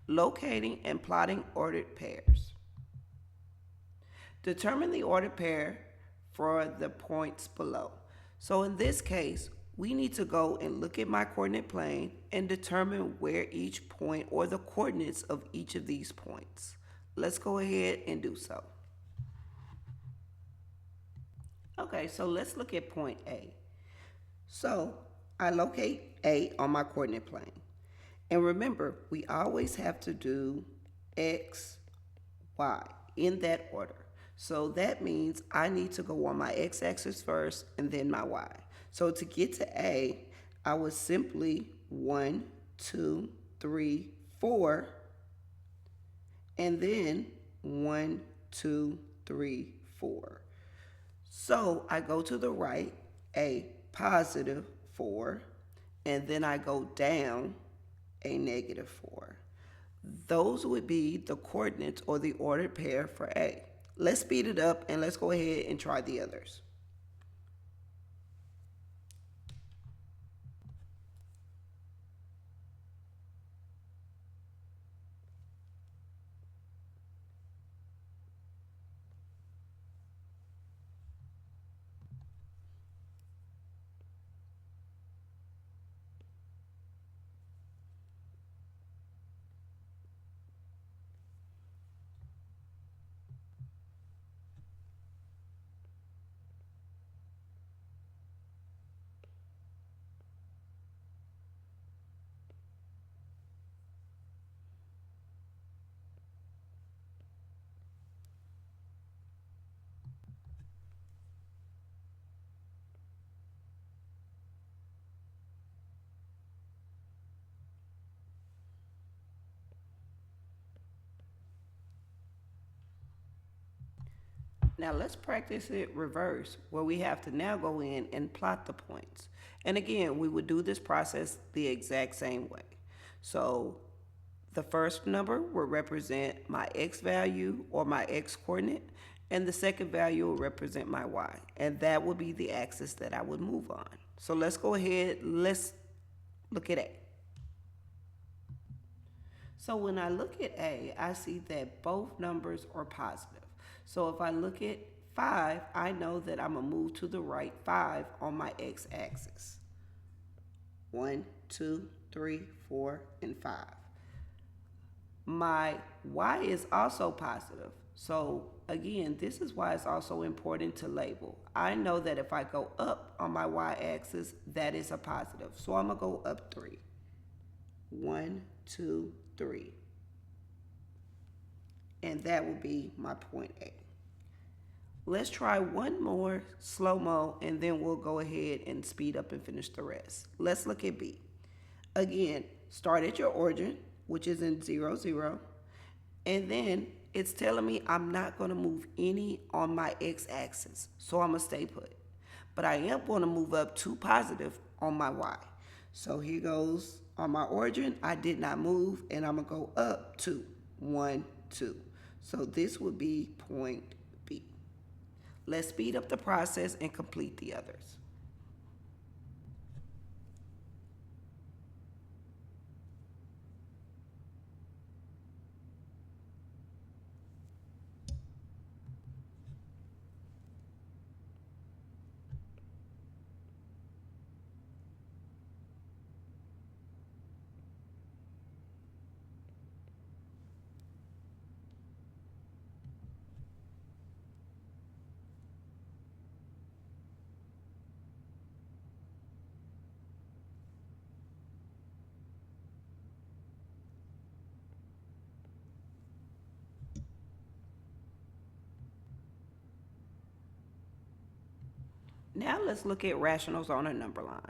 Locating and plotting ordered pairs. Determine the ordered pair for the points below. So in this case, we need to go and look at my coordinate plane and determine where each point or the coordinates of each of these points. Let's go ahead and do so. Okay, so let's look at point A. So I locate A on my coordinate plane. And remember, we always have to do X, Y in that order. So that means I need to go on my x-axis first and then my y. So to get to A, I would simply 1, 2, 3, 4, and then 1, 2, 3, 4. So I go to the right, a positive 4, and then I go down a negative 4. Those would be the coordinates or the ordered pair for A. Let's speed it up and let's go ahead and try the others. Now let's practice it reverse, where we have to now go in and plot the points. And again, we would do this process the exact same way. So the first number will represent my x value or my x coordinate, and the second value will represent my y. And that would be the axis that I would move on. So let's go ahead, let's look at A. So when I look at A, I see that both numbers are positive. So if I look at 5, I know that I'm going to move to the right 5 on my x-axis. 1, 2, 3, 4, and 5. My y is also positive. So again, this is why it's also important to label. I know that if I go up on my y-axis, that is a positive. So I'm going to go up 3. 1, 2, 3. And that will be my point A. Let's try one more slow-mo and then we'll go ahead and speed up and finish the rest. Let's look at B. Again, start at your origin, which is in 0, 0. And then it's telling me I'm not going to move any on my x-axis. So I'm going to stay put. But I am going to move up 2 positive on my y. So here goes on my origin. I did not move, and I'm going to go up 2. 1, 2. So this would be point B. Let's speed up the process and complete the others. Now let's look at rationals on a number line.